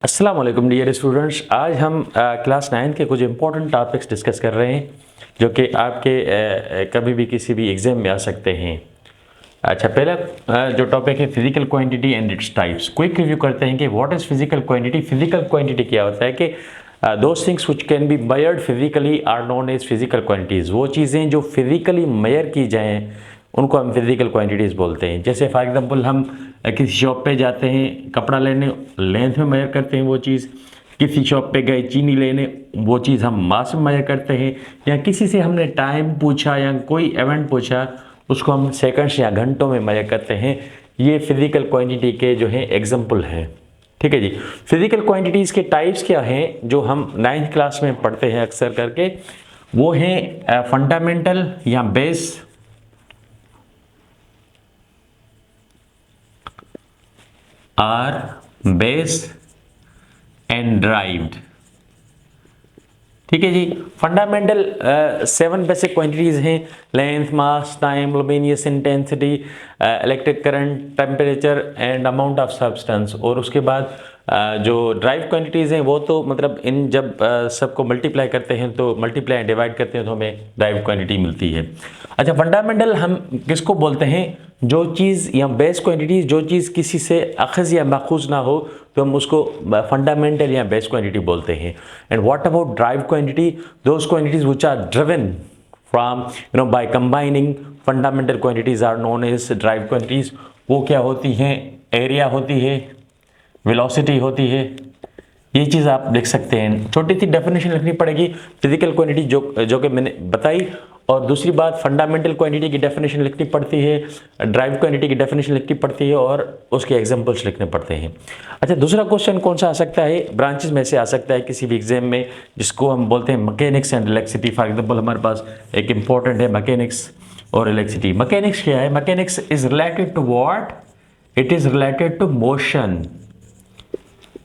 अस्सलाम वालेकुम dear students. आज हम क्लास 9 के कुछ इंपॉर्टेंट टॉपिक्स डिस्कस कर रहे हैं जो कि आपके कभी भी किसी भी एग्ज़ाम में आ सकते हैं। अच्छा, पहला जो टॉपिक है physical quantity and its types. Quick review करते हैं कि what is physical quantity. Physical quantity क्या होता है कि those things which can be measured physically are known as physical quantities. वो चीज़ें जो फिजिकली मेजर की जाएँ उनको हम फिजिकल क्वांटिटीज़ बोलते हैं। जैसे फॉर एग्जांपल हम किसी शॉप पे जाते हैं कपड़ा लेने, लेंथ में मेजर करते हैं वो चीज़। किसी शॉप पे गए चीनी लेने, वो चीज़ हम मास में मेजर करते हैं। या किसी से हमने टाइम पूछा या कोई इवेंट पूछा, उसको हम सेकंड्स या घंटों में मेजर करते हैं। ये फिजिकल क्वांटिटी के जो है एग्जाम्पल हैं। ठीक है जी। फिजिकल क्वांटिटीज़ के टाइप्स क्या हैं जो हम 9th क्लास में पढ़ते हैं अक्सर करके, वो हैं फंडामेंटल या base, or base and derived. ठीक है जी। फंडामेंटल 7 बेसिक क्वांटिटीज हैं: length, mass, time, luminous intensity, electric current, temperature and amount of substance. और उसके बाद जो ड्राइव क्वांटिटीज़ हैं वो तो मतलब इन जब सबको मल्टीप्लाई करते हैं तो मल्टीप्लाई एंड डिवाइड करते हैं तो हमें ड्राइव क्वांटिटी मिलती है। अच्छा, फंडामेंटल हम किसको बोलते हैं? जो चीज़ या बेस क्वांटिटी, जो चीज़ किसी से अखज़ या माखूज़ ना हो तो हम उसको फंडामेंटल या बेस क्वांटिटी बोलते हैं। And what about derive quantity? Those quantities which are driven from by combining fundamental quantities are known as derive quantities. वो क्या होती हैं? एरिया होती है, वेलोसिटी होती है। ये चीज़ आप देख सकते हैं। छोटी सी डेफिनेशन लिखनी पड़ेगी फिजिकल क्वांटिटी जो कि मैंने बताई। और दूसरी बात, फंडामेंटल क्वांटिटी की डेफिनेशन लिखनी पड़ती है, ड्राइव क्वांटिटी की डेफिनेशन लिखनी पड़ती है और उसके एग्जांपल्स लिखने पड़ते हैं। अच्छा, दूसरा क्वेश्चन कौन सा आ सकता है? ब्रांचेस में से आ सकता है किसी भी एग्जाम में, जिसको हम बोलते हैं mechanics and electricity. For example हमारे पास एक इंपॉर्टेंट है मैकेनिक्स और इलेक्ट्रिसिटी। मैकेनिक्स क्या है? Mechanics is related to what? It is related to motion.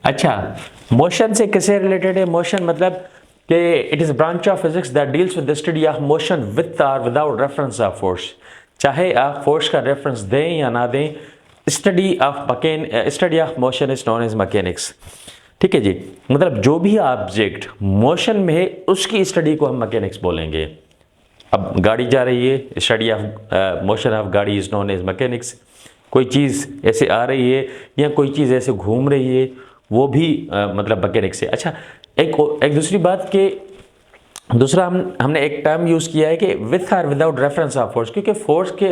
अच्छा, मोशन से किससे रिलेटेड है? मोशन मतलब कि it is branch of physics that deals with the study of motion with और विदाउट रेफरेंस ऑफ फोर्स। चाहे आप फोर्स का रेफरेंस दें या ना दें, study of motion is known as mechanics. ठीक है जी। मतलब जो भी ऑब्जेक्ट मोशन में है उसकी स्टडी को हम मैकेनिक्स बोलेंगे। अब गाड़ी जा रही है, स्टडी ऑफ मोशन ऑफ गाड़ी इज नोन एज मैकेनिक्स। कोई चीज़ ऐसे आ रही है या कोई चीज़ ऐसे घूम रही है, वो भी मतलब मैकेनिक्स है। अच्छा, एक दूसरी बात कि दूसरा हमने एक टर्म यूज़ किया है कि विथ और विदाउट रेफरेंस ऑफ फोर्स, क्योंकि फोर्स के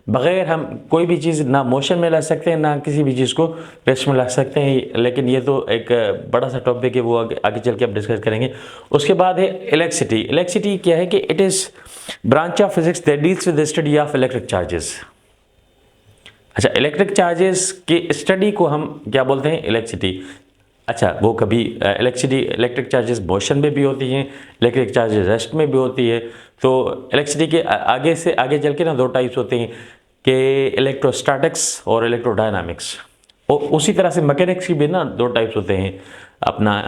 बगैर हम कोई भी चीज़ ना मोशन में ला सकते हैं ना किसी भी चीज़ को रेस्ट में ला सकते हैं। लेकिन ये तो एक बड़ा सा टॉपिक है, वो आगे चल के आप डिस्कस करेंगे। उसके बाद है इलेक्ट्रिसिटी। इलेक्ट्रिसिटी क्या है कि it is branch of physics that deals with the study of electric charges. अच्छा, इलेक्ट्रिक चार्जेस की स्टडी को हम क्या बोलते हैं? इलेक्ट्रिसिटी। अच्छा, वो कभी इलेक्ट्रिक चार्जेस मोशन में भी होती हैं, इलेक्ट्रिक चार्जेस रेस्ट में भी होती है। तो इलेक्ट्रिसिटी के आगे से आगे चल के ना 2 टाइप्स होते हैं कि इलेक्ट्रोस्टैटिक्स और इलेक्ट्रोडायनामिक्स। और उसी तरह से मैकेनिक्स की भी ना 2 टाइप्स होते हैं, अपना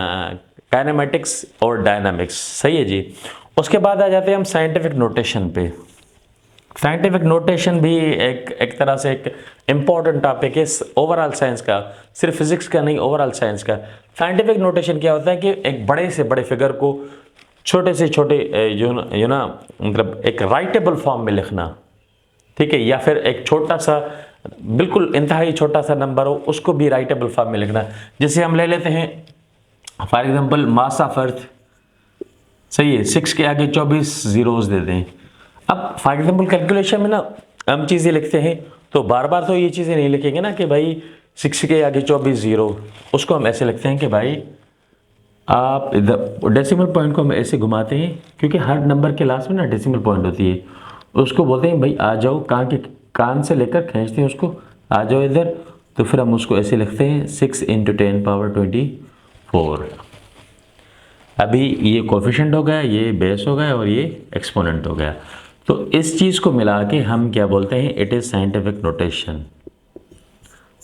काइनेमेटिक्स और डायनामिक्स। सही है जी। उसके बाद आ जाते हैं हम साइंटिफिक नोटेशन पे। साइंटिफिक नोटेशन भी एक तरह से एक इम्पॉर्टेंट टॉपिक है ओवरऑल साइंस का, सिर्फ फिजिक्स का नहीं, ओवरऑल साइंस का। साइंटिफिक नोटेशन क्या होता है कि एक बड़े से बड़े फिगर को छोटे से छोटे मतलब एक राइटेबल फॉर्म में लिखना। ठीक है, या फिर एक छोटा सा बिल्कुल इंतहाई छोटा सा नंबर हो उसको भी राइटेबल फॉर्म में लिखना। जैसे हम ले लेते हैं for example mass of earth. सही है, 6 के आगे 24 जीरोस दे दें। अब फॉर एग्जाम्पल कैलकुलेशन में ना हम चीज़ें लिखते हैं तो बार बार तो ये चीज़ें नहीं लिखेंगे ना कि भाई 6 के आगे 24 जीरो। उसको हम ऐसे लिखते हैं कि भाई आप इधर डेसिमल पॉइंट को हम ऐसे घुमाते हैं, क्योंकि हर नंबर के लास्ट में ना डेसिमल पॉइंट होती है। उसको बोलते हैं भाई आ जाओ, कान से लेकर खींचते हैं उसको, आ जाओ इधर। तो फिर हम उसको ऐसे लिखते हैं 6 × 10⁻24। अभी ये कोफिशिएंट हो गया, ये बेस हो गया और ये एक्सपोनेंट हो गया। तो इस चीज़ को मिला के हम क्या बोलते हैं? It is scientific notation,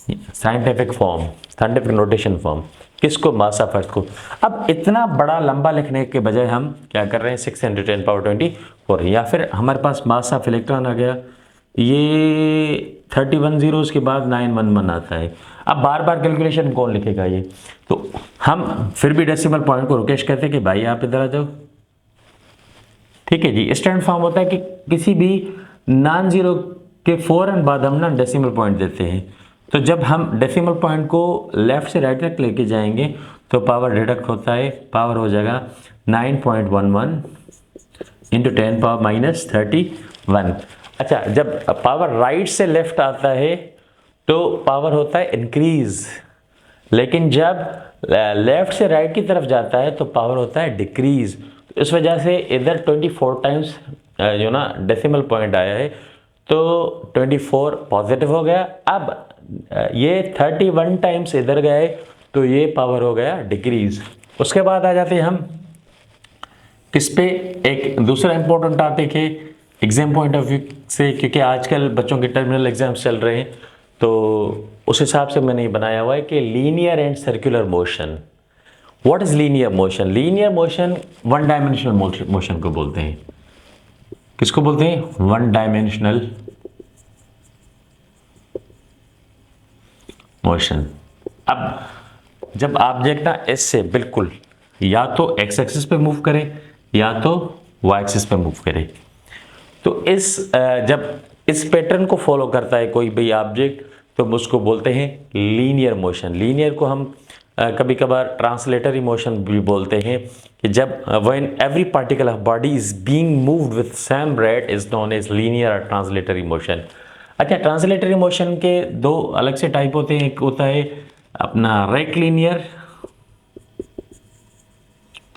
scientific form, scientific notation form. किसको? मास ऑफ अर्थ को। अब इतना बड़ा लंबा लिखने के बजाय हम क्या कर रहे हैं? 6 × 10⁻24। या फिर हमारे पास मास ऑफ इलेक्ट्रॉन आ गया ये 31 जीरोस के बाद 911 आता है। अब बार बार कैलकुलेशन कौन लिखेगा ये, तो हम फिर भी डेसिमल पॉइंट को रुकेश कहते हैं कि भाई आप इधर आ जाओ। ठीक है जी, स्टैंडर्ड फॉर्म होता है कि किसी भी नॉन जीरो के फौरन बाद हम ना डेसिमल पॉइंट देते हैं। तो जब हम डेसिमल पॉइंट को लेफ्ट से राइट तक लेके जाएंगे तो पावर डिडक्ट होता है, पावर हो जाएगा 9.11 इंटू 10 पावर माइनस 31। अच्छा, जब पावर राइट से लेफ्ट आता है तो पावर होता है इंक्रीज, लेकिन जब लेफ्ट से राइट की तरफ जाता है तो पावर होता है डिक्रीज। तो इस वजह से इधर 24 टाइम्स जो ना डेसिमल पॉइंट आया है, तो 24 पॉजिटिव हो गया। अब ये 31 टाइम्स इधर गए तो ये पावर हो गया डिक्रीज। उसके बाद आ जाते हैं हम किस पे, एक दूसरा इंपॉर्टेंट टॉपिक है एग्जाम पॉइंट ऑफ व्यू से, क्योंकि आजकल बच्चों के टर्मिनल एग्जाम्स चल रहे हैं, तो उस हिसाब से मैंने बनाया हुआ है कि linear and circular motion. What is linear motion? Linear motion one dimensional motion को बोलते हैं। किसको बोलते हैं? One dimensional motion. अब जब ऑब्जेक्ट ना एस से बिल्कुल या तो एक्स एक्सिस पे मूव करे या तो वाई एक्सिस पे मूव करे, तो जब इस पैटर्न को फॉलो करता है कोई भी ऑब्जेक्ट तो उसको बोलते हैं लीनियर मोशन। लीनियर को हम कभी कभार ट्रांसलेटरी मोशन भी बोलते हैं, कि जब when every particle of body is being moved with same rate is known as linear और ट्रांसलेटरी मोशन। अच्छा, ट्रांसलेटरी मोशन के दो अलग से टाइप होते हैं। एक होता है अपना रेक्टिलिनियर,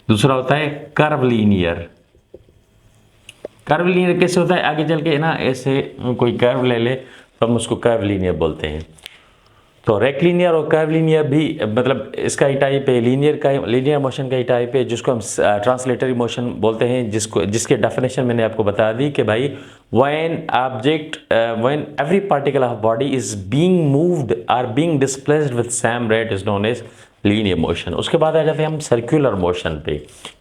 दूसरा होता है कर्व लीनियर। कर्व लीनियर कैसे होता है, आगे चल के ना ऐसे कोई कर्व ले ले तो हम उसको कर्व लीनियर बोलते हैं। तो रेक्टिलिनियर और कर्व लीनियर भी मतलब इसका ही टाइप है, लीनियर मोशन का ही टाइप है, जिसको हम ट्रांसलेटरी मोशन बोलते हैं, जिसके डेफिनेशन मैंने आपको बता दी कि भाई when every particle of body is being moved और being displaced with same rate is known as linear motion. उसके बाद आ जाते हैं हम सर्कुलर मोशन पे।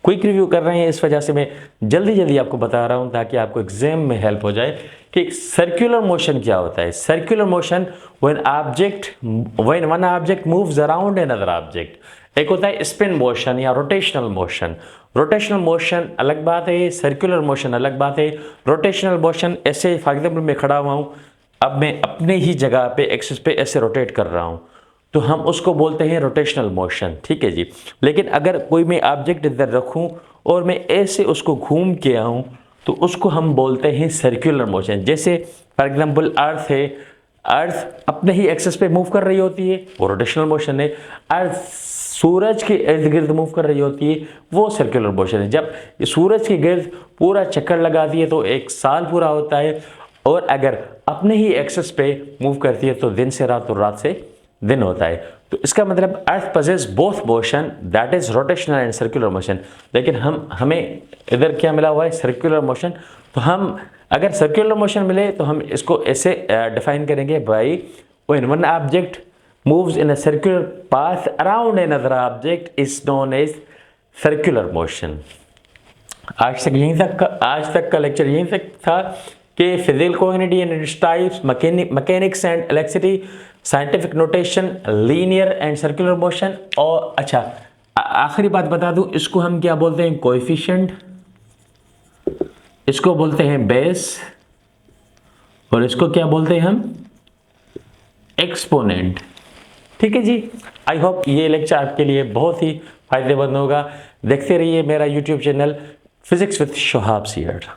क्विक रिव्यू कर रहे हैं, इस वजह से मैं जल्दी जल्दी आपको बता रहा हूं ताकि आपको एग्जाम में हेल्प हो जाए कि सर्कुलर मोशन क्या होता है। Circular motion when one object moves around another object. एक होता है स्पिन मोशन या रोटेशनल मोशन। रोटेशनल मोशन अलग बात है, सर्कुलर मोशन अलग बात है। रोटेशनल मोशन ऐसे, फॉर एग्जाम्पल मैं खड़ा हुआ हूँ, अब मैं अपने ही जगह पे एक्सिस पे ऐसे रोटेट कर रहा हूँ, तो हम उसको बोलते हैं रोटेशनल मोशन। ठीक है जी। लेकिन अगर कोई मैं ऑब्जेक्ट इधर रखूं और मैं ऐसे उसको घूम के आऊं तो उसको हम बोलते हैं सर्कुलर मोशन। जैसे फॉर एग्जांपल अर्थ है, अर्थ अपने ही एक्सिस पे मूव कर रही होती है, वो रोटेशनल मोशन है। अर्थ सूरज के इर्द गिर्द मूव कर रही होती है, वो सर्कुलर मोशन है। जब सूरज के गिर्द पूरा चक्कर लगाती है तो एक साल पूरा होता है, और अगर अपने ही एक्सिस पे मूव करती है तो दिन से रात और रात से दिन होता है। तो इसका मतलब earth possess both motion, that is rotational and circular motion. लेकिन हमें इधर क्या मिला हुआ है? Circular motion. तो हम अगर सर्कुलर मोशन मिले तो हम इसको ऐसे डिफाइन करेंगे, by when one object moves in a circular path around another object is known as circular motion. आज तक का लेक्चर यहीं तक था कि physical quantity and its types, mechanics and electricity, scientific notation, linear and circular motion. और अच्छा, आखिरी बात बता दूं, इसको हम क्या बोलते हैं? कोएफिशिएंट, इसको बोलते हैं बेस, और इसको क्या बोलते हैं हम? एक्सपोनेंट। ठीक है जी। आई होप ये लेक्चर आपके लिए बहुत ही फायदेमंद होगा। देखते रहिए मेरा YouTube channel physics with Shohab share.